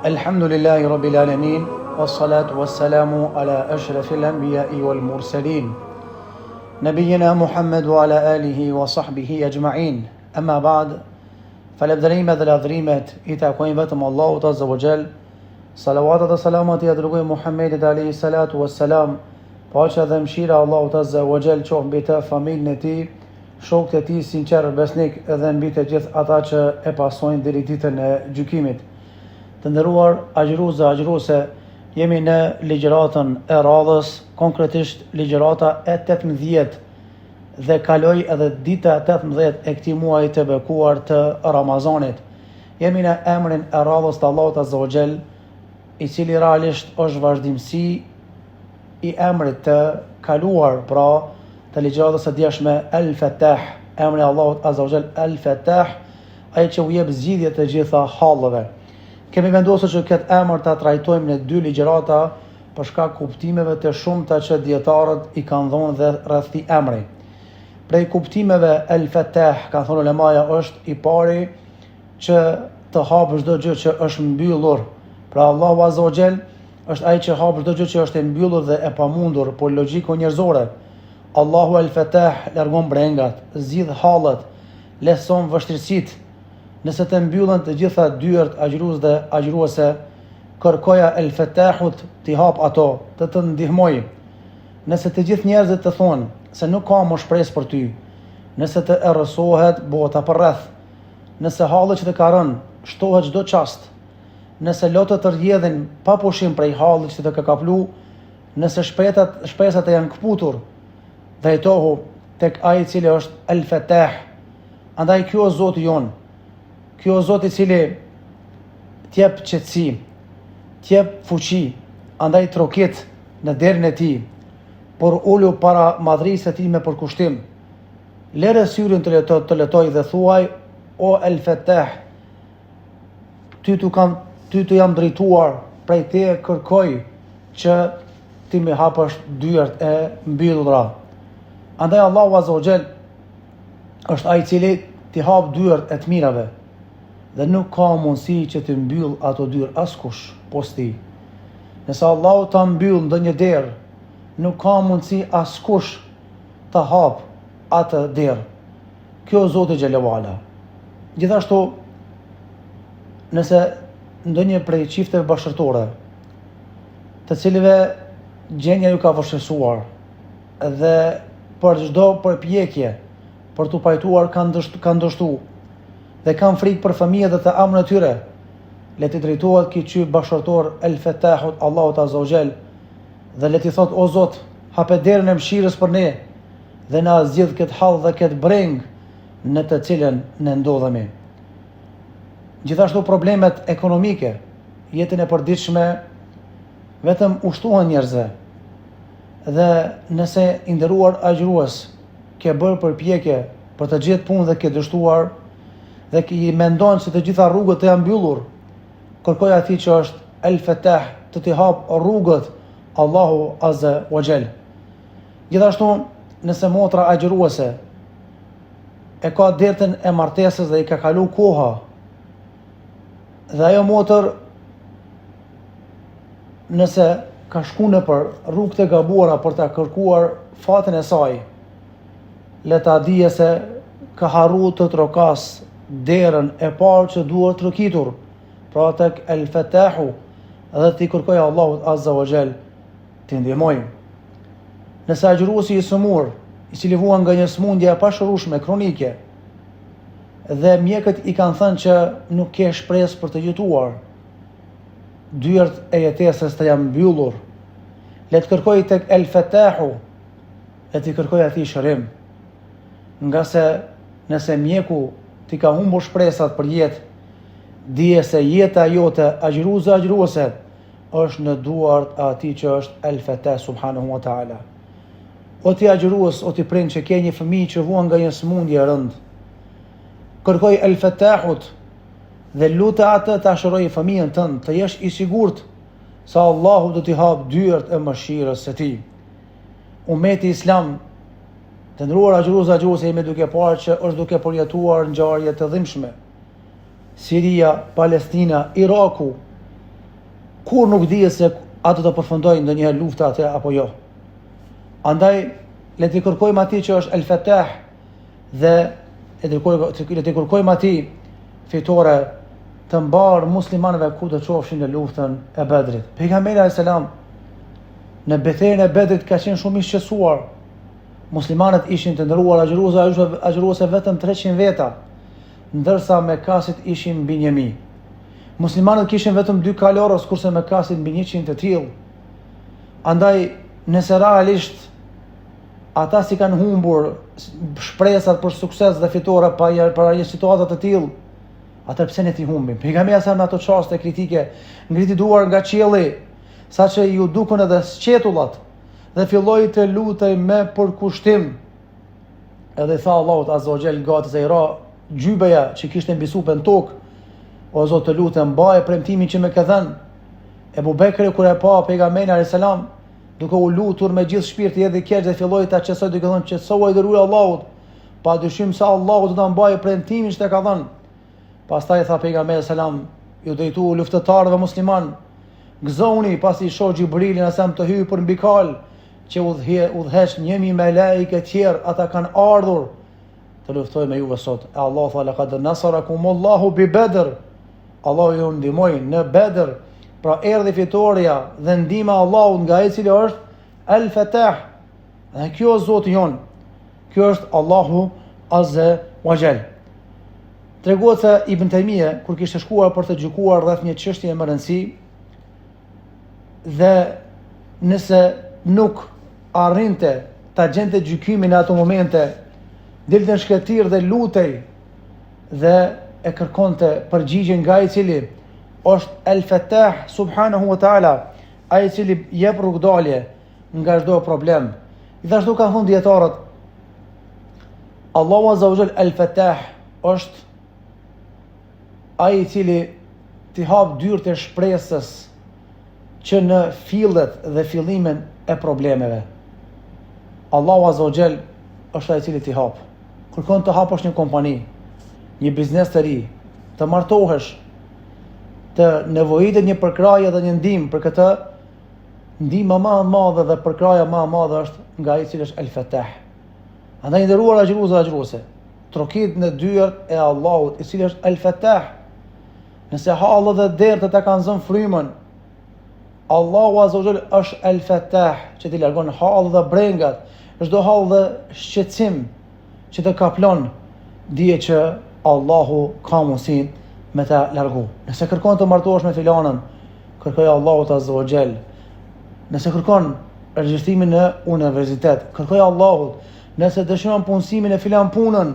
الحمد لله رب العالمين والصلاة والسلام على أشرف الأنبياء والمرسلين نبينا محمد وعلى آله وصحبه أجمعين أما بعد فلابدريمة الأذريمة إتاكوين باتم الله عز وجل صلوات السلامات يدرقوا محمد عليه الصلاة والسلام Paqja dhe mëshira Allahut Azza wa Jall qof mbi të, familjen e tij, shokët e tij sinqer besnik edhe mbi të gjithë ata që e pasojnë deri ditën e gjykimit. Të nderuar agjërues dhe agjëruese, jemi në ligjëratën e radhës, konkretisht ligjërata e 18 dhe kaloi edhe dita 18 e këtij muaji të bekuar të Ramazanit. Jemi në emrin e radhës të Allahut Azza wa Jall, i cili realisht është vazhdimsi i emrit të kaluar, pra të ligjëratës së djeshme El-Fattah, emri Allahut Azza wa Jall El-Fattah, ai që u jep zgjidhje të gjitha hallëve. Kemi vendosur që këtë emër ta trajtojmë në dy ligjërata për shkak kuptimeve të shumta që dietarët i kanë dhënë dhe rreth këtij emri. Prej kuptimeve El-Fattah, ka thënë ulemaja, është i pari që të hapë çdo gjë që është mbyllur. Pra Allahu Azza wa Jall është ai që hap çdo gjë që është e mbyllur dhe e pamundur, por logjiko njerëzore. Allahu El-Fattah largon brengat, zgjidh hallet, leson vështirësitë. Nëse të mbyllen të gjitha dyert agjërues dhe agjëruese, kërkoja El-Fattahut t'i hap ato, të ndihmoj. Nëse të gjithë njerëzit të thonë se nuk ka më shpresë për ty, nëse të errësohet bota përreth, nëse hallet që të ka rënë shtohet çdo çast, nëse lotët të rrjedhin pa pushim prej hallit që të ka kaplu, nëse shpresat e janë kputur, drejtohu tek ai i cili është El-Fattah. Andaj ky o Zoti jon, ky o Zoti i cili t'jep qetësi, t'jep fuqi, andaj trokit në derën e tij, por ulu para madhrisë së tij me përkushtim. Lere syrin të letoj dhe thuaj: o El-Fattah, ty të jam drejtuar, prej teje kërkoj që ti më hapësh dyert e mbyllura. Andaj Allahu Azza wa Jall është ai i cili t'i hap dyert e të mirave dhe nuk ka mundësi që të mbyll ato dyert askush post tij. Nëse Allahu ta mbyll ndonjë derë, nuk ka mundësi askush ta hap atë derë. Kjo Zoti xhallahu ala. Gjithashtu, nëse ndonjë prej çifteve bashkëtorë, të cilëve gjendja ju ka vështirësuar dhe për çdo përpjekje për t'u pajtuar kanë ndështu dhe kanë frikë për fëmijët dhe të amën e tyre, le t'i drejtohet këtij bashkëtor El-Fattahut Allahut Azza wa Jall dhe le t'i thotë: o Zot, hape derën e mëshirës për ne dhe na zgjidh këtë hall dhe këtë breng në të cilën ne ndodhemi. Gjithashtu problemet ekonomike, jetën e përditshme, vetëm ushtohen njerëzve. Dhe nëse i nderuar agjërues ke bërë përpjekje për të gjetur punë dhe ke dështuar dhe i mendon se të gjitha rrugët janë mbyllur, kërkoj atij që është El-Fattah të t'i hap rrugët Allahu Azza wa Jall. Gjithashtu, nëse motra agjëruese e ka dertën e martesës dhe i ka kalu koha, dhe ajo motër nëse ka shku nëpër rrugët e gabuara për ta kërkuar fatin e saj, le ta dije se ka harru të trokas derën e parë që duhet trokitur, pra tek El-Fattahu, dhe t'i kërkoj Allahut Azza wa Jall t'i ndihmoj. Nëse agjëruesi i sëmur, i cili vuan nga një sëmundje e pashërueshme kronike, dhe mjekët i kanë thënë që nuk ke shpresë për të jetuar, dyert e jetesës të janë mbyllur, le të kërkoj tek El-Fattahu, le t'i kërkoj atij shërim. Nga se nëse mjeku t'i ka humbur shpresat për jetë, dije se jeta jote agjëruese është në duart e atij që është El-Fattah subhanahu wa taala. O ti agjërues, o ti prind që ke një fëmijë që vuan nga një sëmundje e rëndë, kërkoj El-Fattahut dhe lutë atë të ashërojë fëmijën tënd, të jesh i sigurt se Allahu do t'i hap dyert e mëshirës së tij. Ummeti Islam, të nderuar agjërues, jemi duke parë që është duke përjetuar ngjarje të dhimbshme. Siria, Palestina, Iraku, kur nuk dihet se ato të përfundojnë ndonjëherë lufta atë apo jo. Andaj le të kërkojmë atij që është El Fatah dhe le të kërkojmë atij fitore të mbar muslimanëve ku të qofshin në luftën e Bedrit. Pejgamberi alayhis salam në betejën e Bedrit ka qenë shumë i shqetësuar. Muslimanët ishin të ndëruar agjëruese vetëm 300 veta, ndërsa Mekasit ishin mbi 1000. Muslimanët kishin vetëm 2 kalorës, kurse Mekasit mbi 100 të tillë. Andaj, nëse realisht ata si kanë humbur shpresat për sukses dhe fitore para një situata të tillë, atë pse ne ti humbim? Pejgamberi sa në ato çaste kritike ngriti duar nga qielli, saqë ju dukën edhe sqetullat dhe filloi të lutej me përkushtim. Edhe i tha Allahut Azza wa Jall gati se i ra gjybeja që kishte mbisuar në tokë, o Zot të lutem mbaje premtimin që më ke dhënë. Ebu Bekri kur e pa pejgamberin alayhis salam duke u lutur me gjithë shpirti edhe keq dhe filloi ta qetësoj duke thënë qetësoj dërua Allahut, padyshim se Allahu do ta mbajë premtimin që ka dhënë. Pastaj tha pejgamberi salam, ju drejtu luftëtarëve musliman, gëzoni pasi i shoh Xhibrilin asam të hyjë për mbi kal, që udhëheq 1000 melekë tjerë, ata kanë ardhur të luftojnë me juve sot. E Allah tha laqad nasarakumullahu bi Badr. Allahu ju ndihmoi në Bedr. Pra erdhi fitoria dhe ndihma e Allahut nga ai cili është El Fatah. Dhe kjo është Zoti jon. Kjo është Allahu Azza wa Jall. Treguohet se Ibn Taymija kur kishte shkuar për të gjykuar rreth një çështje më rëndësi dhe nëse nuk arrinte ta gjente gjykimin në ato momente, dilte në shkëtir dhe lutej dhe e kërkonte përgjigje nga ai cili është El Fatah subhanahu wa taala, ai cili jep rrugdalje nga çdo problem. Gjithashtu kanë thënë dietarët, Allahu Azza wa Jall El Fatah është ai i cili t'i hap dyert e shpresës që në fillet dhe fillimin e problemeve. Allahu Azza wa Jall është ai i cili t'i hap. Kërkon të hapësh një kompani, një biznes të ri, të martohesh, të nevojitet një përkrahje dhe një ndihmë, për këtë ndihma më e madhe dhe përkrahja më e madhe është nga ai i cili është El Fatah. Andaj nderuar agjëruese, trokit në dyert e Allahut, i cili është El Fatah. Nëse hallë dhe derë të kanë zënë frymën, Allahu Azza wa Jall është El Fatah, që t'i largon hallë dhe brengat, çdo hallë dhe shqetësim që të kaplon, dije që Allahu ka mundësinë me ta largu. Nëse kërkon të martohesh me filanën, kërkoj Allahut Azza wa Jall. Nëse kërkon regjistrimin në universitet, kërkoj Allahut. Nëse dëshiron punësimin e filan punën,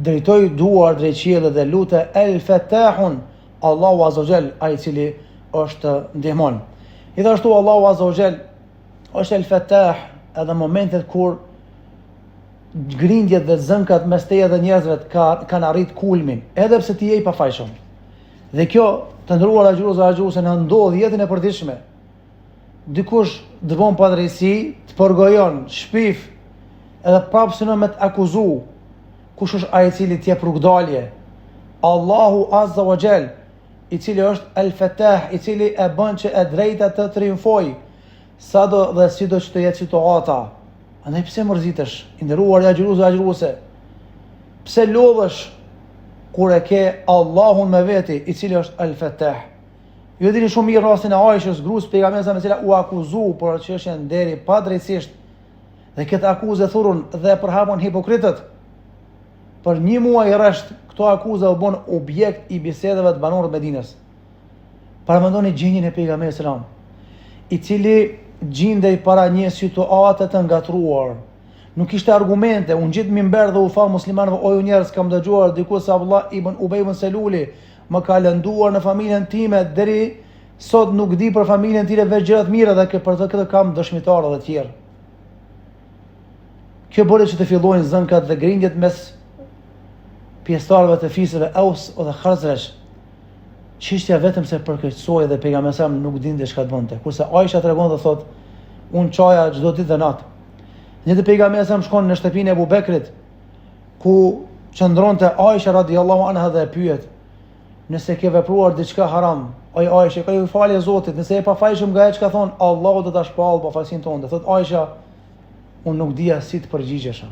drejtoj duar drejt qiellit dhe lute El Fatahun, Allahu Azza wa Jall, ai i cili është ndihmon. Gjithashtu Allahu Azza wa Jall është El Fatah edhe momentet kur grindjet dhe zënkat mes teje dhe njerëzve kanë arrit kulmin, edhe pse ti je i pafajshëm. Dhe kjo të ndëruar agjëruese në ndodh jetën e përditshme. Dikush dëvon padrejsi, të përgojon, shpif, edhe prapë synon me të akuzu. Kush është ai i cili t'jep rrugdalje? Allahu Azza wa Jall, i cili është El Fatah, i cili e bën që e drejta të triumfojë, sado dhe sido që të jetë situata. Andaj pse mërzitesh, i nderuar agjëruese? Pse lodhesh kur e ke Allahun me veti, i cili është El Fatah? Ju dini shumë mirë rastin e Aishës, gruas pejgamberit me cila u akuzu për çështjen deri padrejtisht, dhe këtë akuzë thurun dhe përhapun hipokritët. Për 1 muaj rresht, këto akuza u bën objekt i bisedave të banorëve të Medinës. Paramendoni gjendjen e pejgamberit selam, i cili gjindej para një situate të ngatruar. Nuk kishte argumente, unë gjithë mimber dhe u tha muslimanëve, o ju njerëz, kam dëgjuar diku se Abdullah ibn Ubay ibn Seluli më ka lënduar në familjen time, deri sot nuk di për familjen time veç gjëra të mira dhe për këtë kam dëshmitarë dhe tjerë. Kjo bëri që të fillojnë zënkat dhe grindjet mes pjesëtarëve të fisëve Aus dhe Khazraj. Çështja vetëm se përkeqësoi dhe pejgamberi nuk dinte çka të bënte. Kurse Aisha tregon dhe thot, unë çoja çdo ditë dhe natë. Një të pejgamberi shkon në shtëpinë e Abu Bekrit, ku qëndronte Aisha radhiyallahu anha dhe e pyet, nëse ke vepruar diçka haram, Oj Aisha, ka ju falje Zotit, nëse e pafajshëm nga që ka thonë, Allahu do ta shpall pafajsin tonë. Thot Aisha, unë nuk dija si të përgjigjesha.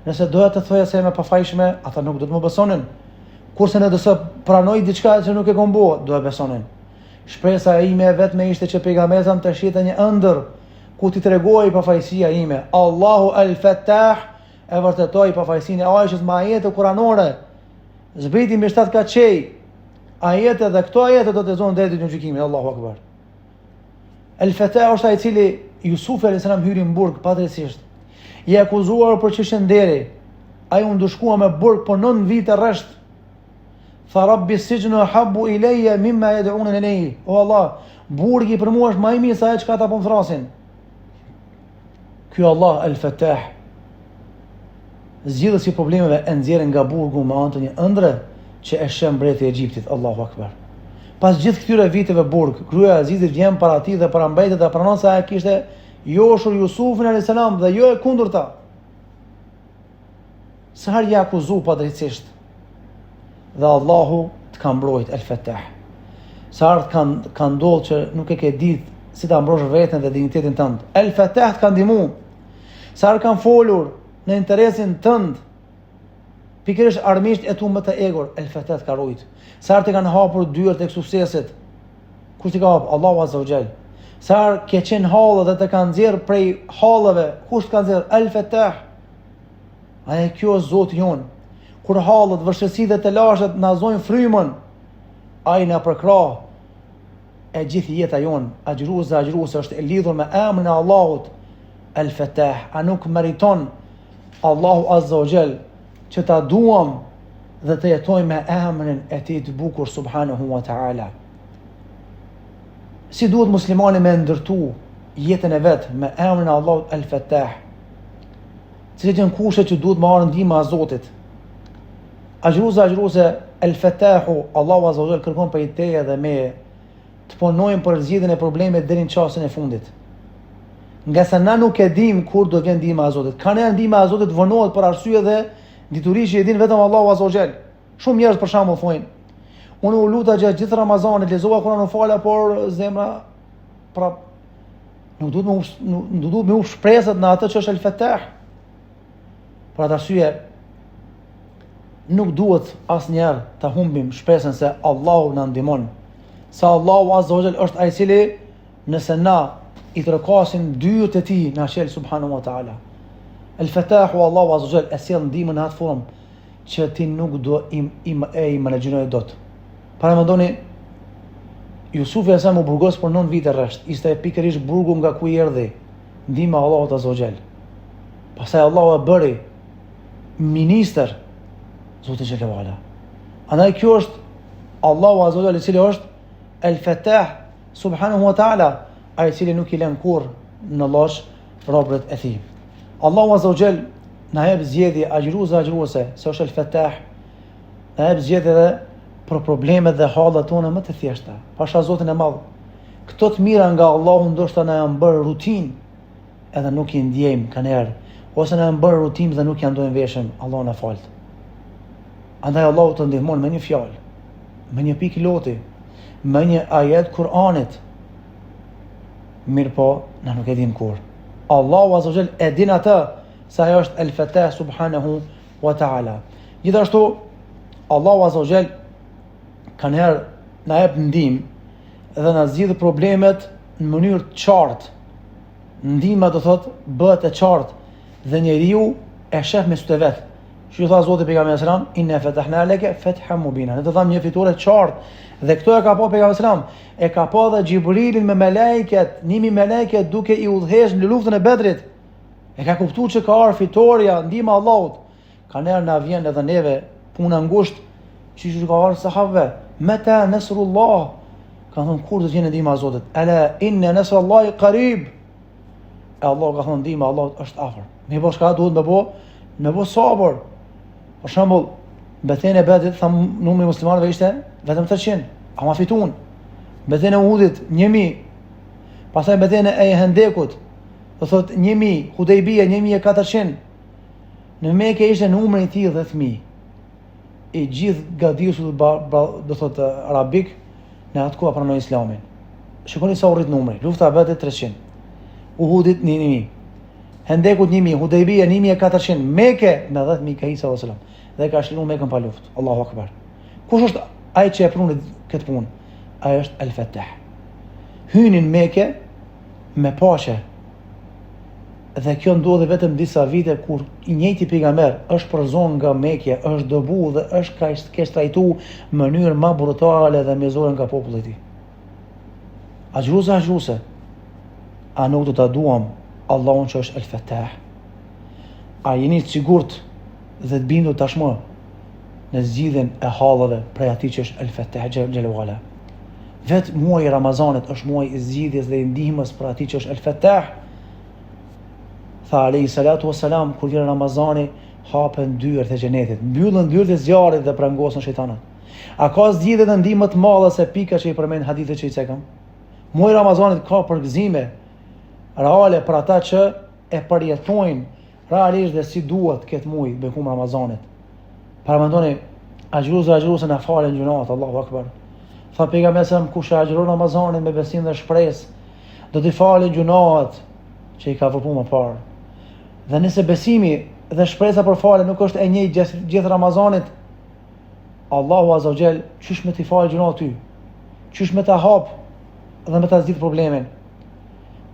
Nëse doja të thoja se e me pafajshme, ata nuk do të më besonin. Kurse nëse pranoj diçka që nuk e kom bërë, do e besonin. Shpresa ime vetme ishte që pejgamberi të shite një ëndër ku t'i tregoj pafajësia ime. Allahu al-Fattah e vërtetoi pafajësinë e Aishës me ajete kuranore. Zbriti mbi 7 ka çej. Ajete dhe këto ajete do të zonë deri në gjykimin. Allahu Akbar. Al-Fattah është ai i cili Jusufi alayhis salam hyri në burg padrejtisht. I akuzuar për çështën deri. Ai u ndushkua me burg për 9 vite rresht. Tha Rabbi sijnu habbu ilayya mimma yad'una ilayhi. O Allah, burgi për mua është më i mirë se ajo çka ata po thrasin. Ky Allah Al-Fattah, zgjidhësi problemeve e nxjerrën nga burgu me anë të një ëndre që e sheh mbreti i Egjiptit. Allahu Akbar. Pas gjithë këtyre viteve burg, gruaja e Azizit vjen para tij dhe para mbretët dhe pranon se ai kishte joshur Jusufin alayhis salam dhe jo e kundërta. Sa herë ja akuzu padrejtisht. Dhe Allahu të ka mbrojt Al-Fattah. Sa herë ka ndodhur që nuk e ke ditë si ta mbrosh veten dhe dinjitetin tënd. Al-Fattah të ka ndihmuar. Sa herë kanë folur në interesin tënd, pikërisht armisht e tu më të egur, Al-Fattah të ka rujt. Sa herë të kanë hapur dyert e suksesit, kush t'i ka hap? Allahu Azza wa Jall. Sa herë ke qenë hallë dhe të kanë nxjerr prej hallëve, kush të ka nxjerr? Al-Fattah. Ai kjo është Zoti jon. Kur hallët, vështirësitë dhe të lashet na zojnë frymën, ai na përkrah e gjithë jeta jon. Agjëruese është e lidhur me emrin e Allahut Al-Fattah. A nuk meriton Allahu Azza wa Jall që ta duam dhe të jetojmë me emrin e tij të bukur subhanahu wa ta'ala. Si duhet muslimani me ndërtu jetën e vet me emrin e Allahut Al-Fattah? Cilat janë kushtet që duhet marrë ndihma e Zotit? Agjëruese Al-Fattahu, Allahu Azza wa Jall kërkon prej teje dhe me të punojmë për zgjidhjen e problemeve deri në çastin e fundit. Nga se na nuk e dim kur do vjen ndihma e Zotit. Ka ne ndihma e Zotit vonohet për arsye dhe dituri që e din vetëm Allahu Azza wa Jall. Shumë njerëz për shembull thonë, unë u luta gjatë gjithë Ramazanit, lexova Kur'anin fala, por zemra prap nuk duhet me u shpresat në atë që është Al-Fattah. Për atë arsye nuk duhet asnjëherë ta humbim shpresën se Allahu na ndihmon. Sa Allahu Azza wa Jall është ai i cili nëse na i trokasim dyert e tij na shel subhanahu wa ta'ala. Al-Fattah wa Allahu Azza wa Jall e sjell ndihmën në atë formë që ti nuk do i menaxhinoj dot. Para mendoni Jusufi e sa më burgos për 9 vite rresht, ishte pikërisht burgu nga ku i erdhi ndihma e Allahut Azza wa Jall. Pastaj Allahu e bëri ministër Zoti xhelalu ala. Andaj kjo është Allahu Azza wa Jall i cili është Al-Fattah subhanahu wa ta'ala, ai i cili nuk i lën kurrë në llosh robët e tij. Allahu Azza wa Jall na jep zgjedhje agjëruese se është Al-Fattah. Na jep zgjedhje edhe për problemet dhe hallat tona më të thjeshta. Pasha Zotin e Madh. Këto të mira nga Allahu ndoshta na janë bërë rutinë edhe nuk i ndjejmë kanëherë, ose na janë bërë rutinë dhe nuk ja ndojmë veshën. Allahu na fal. Andaj Allahu të ndihmon me një fjalë, me një pikë loti, me një ajet Kur'anit. Mirë po, na nuk e dim kur. Allahu Azza wa Jall e din atë se ajo është Al-Fattah subhanahu wa ta'ala. Gjithashtu Allahu Azza wa Jall kanëherë na jep ndihmë dhe na zgjidh problemet në mënyrë të qartë. Ndihma do thotë bëhet e qartë dhe njeriu e shef me sytë vet. Që tha Zoti pejgamberi sallallahu alajhi wasallam, inna fatahna laka fathan mubina. Ne do tham një fitore të qartë dhe këto e ka pa pejgamberi sallallahu alajhi wasallam, e ka pa dhe Xhibrilin me melekët, nimi melekët duke i udhëhequr në luftën e Bedrit. E ka kuptuar që ka ardhur fitoria, ndihma e Allahut. Kanëherë na vjen edhe neve puna ngushtë, që ka ardhur sahabëve. Meta nasrullah, ka thonë kur do të vjen ndihma e Zotit? Ala inna nasrullahi qarib. Allah ka thonë ndihma e Allahut është afër. Ne po çka duhet me bë sabër. Për shembull, betejën e Bedrit, tham numri muslimanëve ishte vetëm 300, ama fituan. Betejën e Uhudit 1000. Pastaj betejën e Hendekut, do thotë 1000, Hudejbia 1400. Në Mekë ishte numri i tillë 10.000. I gjithë gadisur do thotë arabik në atë kohë pranoi Islamin. Shikoni sa u rrit numri. Lufta e Bedrit 300, Uhudit 1000, Hendekut 1000, Hudejbia 1400, Mekë me 10.000 ka Isa sallallahu alaihi wasallam. Dhe ka shluar Mekën pa luftë. Allahu akbar. Kush është ai që e pruni këtë punë? Ai është El-Fattah. Hynin Mekë me paqe. Dhe kjo ndodhi vetëm disa vite kur i njëjti pejgamber është përzon nga Mekja, është dobu dhe është ka trajtuar në mënyrë më brutale dhe mjezore nga populli i tij. Agjuse, a nuk do ta duam Allahun që është El-Fattah? A jeni të sigurt dhe të bindur tashmë në zgjidhjen e hallave prej atij që është El-Fattah xhel wala? Vetë muaji i Ramazanit është muaji i zgjidhjes dhe i ndihmës për atij që është El-Fattah. Tha alayhi salatu wassalam, kur vjen Ramazani, hapen dyert e xhenetit, mbyllen dyert e zjarrit dhe prangosen shejtanët. A ka zgjidhje dhe ndihmë të madhe se pika që i përmend hadithet që i cekëm? Muaji i Ramazanit ka përgëzime reale për ata që e përjetojnë realisht dhe si duhet këtë muaj bekum Ramazanit. Paramendoni, agjëruese na falen gjunat, Allahu akbar. Tha pejgamberi sa kush e agjëron Ramazanin me besim dhe shpresë, do t'i falen gjunat që i ka vepruar më parë. Dhe nëse besimi dhe shpresa për falje nuk është e njëjtë gjithë Ramazanit, Allahu azza wa jall çish me t'i falë gjunat ty? Çish me ta hap dhe me ta zgjidh problemin?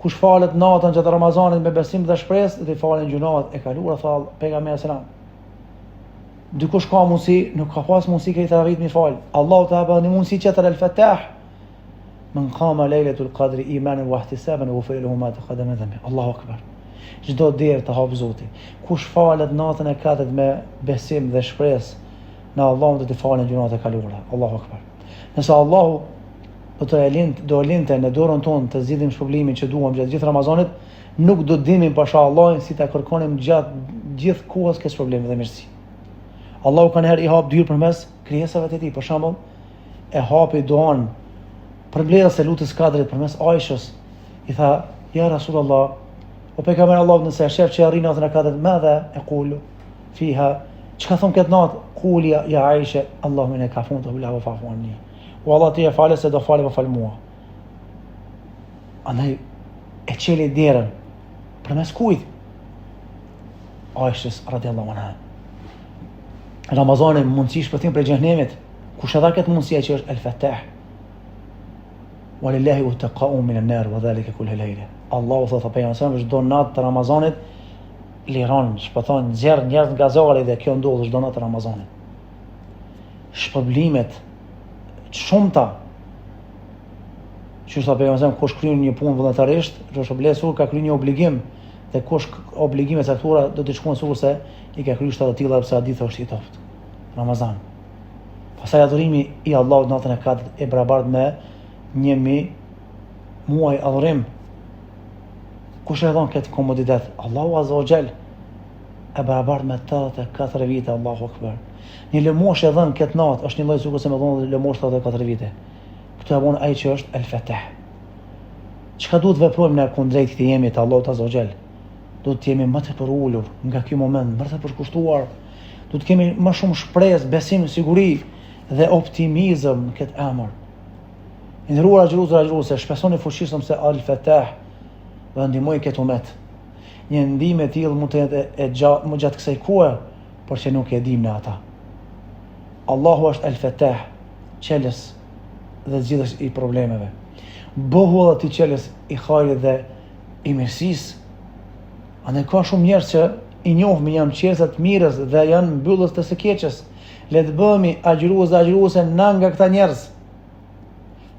Kush falet natën gjatë Ramazanit me besim dhe shpresë, dhe i falen gjunat e kaluara, tha pejgamberi sallallahu. Dikush ka mundësi, nuk ka pas mundësi këtë taravit mi fal. Allahu ta bani mundësi qëtër El-Fattah. Men qama lejletul qadri imanan wa ihtisaban ghufira lahu ma taqaddama min dhanbi. Allahu akbar. Çdo derë të hap Zoti. Kush falet natën e katërt me besim dhe shpresë në Allahun, do të falen gjunat e kaluara. Allahu akbar. Nëse Allahu do linte në dorën tonë të zgjidhim shpërblimin që duam gjatë gjithë Ramazanit, nuk do dinim pasha Allahin si ta kërkonim gjatë gjithë kohës kësaj problemi dhe mirësi. Allahu kanë herë i hap dyrë përmes krijesave të tij. Për shembull, e hapi duan për mbledhjes së lutjes kadrit përmes Aishës. I tha: "Ya Rasulullah, o pejgamber Allahut, nëse e shef që arrin natën e katërt, madha aqulu fiha?" Çka thon këtë natë? "Quli ya Aisha, Allahumma innaka afuwwun tuhibbul fa'fu anni." O Allah, ti e falë se do falë më fal mua. Andaj e çeli derën përmes kujt? Aishës radhiyallahu anha. Ramazani mundësi shpëtim prej xhenemit. Kush e dha këtë mundësi që është El-Fattah? Walillahi utaqa'u min an-nar wa dhalika kull layla. Allahu thotë pejgamberi çdo natë të Ramazanit liron, shpëton, nxjerr njerëz nga zjarri, dhe kjo ndodh çdo natë të Ramazanit. Shpërblimet shumëta që sa pejgamberi kush kryen një punë vullnetarisht, është obligator ka kryer një obligim, dhe kush obligime caktuara do të shkojnë sikur se i ka kryer shtatë të tilla, pse haditha është i toftë. Ramazan. Pastaj adhurimi i Allahut natën e katërt e barabartë me 1000 muaj adhurim. Kush e dhon këtë komoditet? Allahu azza wa jall. E barabartë me 84 vite, Allahu akbar. Një lëmosh e dhën këtë natë është një lloj sikur se më dhon lëmosh 84 vite. Këtë e bën ai që është El-Fattah. Çka duhet veprojmë ne kundrejt këtij jemi të Allahut azza wa jall? Do të jemi më të përulur nga ky moment, më të përkushtuar. Do të kemi më shumë shpresë, besim, siguri dhe optimizëm në këtë emër. I nderuar agjëruese, shpresoni fuqishëm se El-Fattah do ndihmoj këtë umet. Një ndihmë e tillë mund të jetë e gjatë kësaj kohe, por që nuk e dim në ata. Allahu është El-Fattah, qelës dhe zgjidhës i problemeve. Bëhu edhe ti qelës i hajrit dhe i mirësisë. Andaj ka shumë njerëz që i njohëm janë qelësa të mirës dhe janë mbyllës të së keqes. Le të bëhemi agjëruese na nga këta njerëz.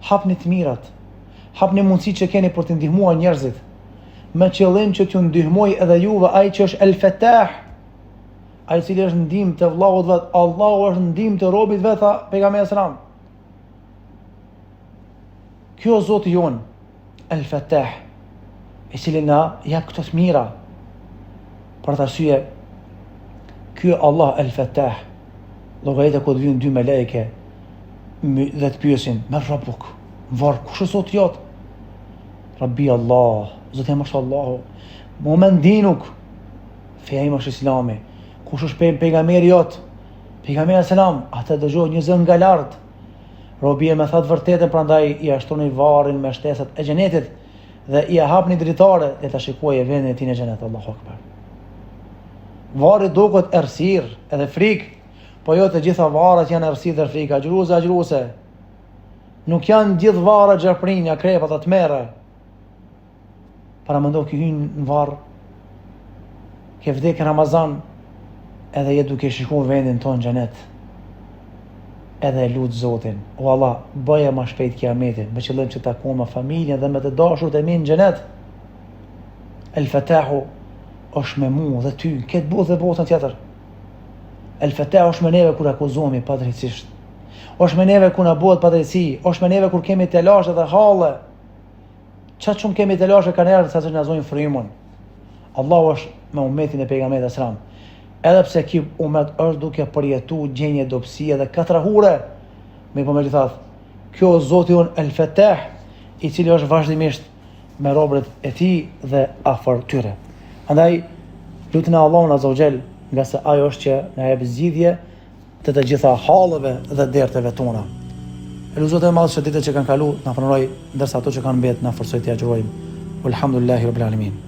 Hapni të mirat, hapni mundësi që keni për të ndihmuar njerëzit, me qëllim që t'ju ndihmoj edhe juve ai që është El-Fattah, ai i cili është ndihmë të vllaut vet. Allahu është ndihmë të robit vet, tha pejgamberi sallallahu. Kjo Zoti jon, El-Fattah, i cili na jep këto të mira. Për të arsye, ky Allah El-Fattah, llogaritë ku vijnë dy meleke dhe të pyesin: "Me Rabbuk, varr kush është Zoti jot?" Rabbi Allah, Zoti jam është Allahu. Moment dinuk, feja im është Islami. Kush është pejgamberi jot? Pejgamberi selam, ata dëgjoj një zë nga lart. Robia me thot vërtetën, prandaj i ashtroni varrin me shtesat e xhenetit dhe i hapni dritare dhe ta shikojë vendin e tij në xhenet. Allahu Akbar. Varri duket errësirë edhe frikë, po jo të gjitha varrat janë errësirë dhe frika. Agjëruse. Nuk janë gjithë varrat gjarprinja, krepat, atmerre. Para mendo që hyn në varr, ke vdekë Ramazan, edhe je duke shikuar vendin ton xhenet. Edhe lut Zotin, o Allah, bëja më shpejt kiametin, me qëllim që takon me familjen dhe me të dashurt e mi në xhenet. El Fatahu është me mu dhe ty, këtë botë dhe botën tjetër. El Fatahu është me neve kur akuzohemi padrejtisht. Është me neve kur na bëhet padrejti, është me neve kur kemi telashe dhe halle. Çfarë shumë kemi telashe kanë erdhur sa që na zojnë frymën. Allahu është me ummetin e pejgamberit sallallahu alajhi wasallam. Edhe pse ky ummet është duke përjetu gjenje dobësie dhe katrahure, me po me gjithatë, kjo Zoti unë El Fatah, i cili është vazhdimisht me robërit e tij dhe afër tyre. Andaj lutin Allahun Azza wa Jall, nga se ajo është që na jep zgjidhje të gjitha hallëve dhe derteve tona. Eluzot e madh që ditët që kanë kalu na pranoj, ndërsa ato që kanë mbet na forcoj të agjërojmë. Alhamdulillahi rabbil alamin.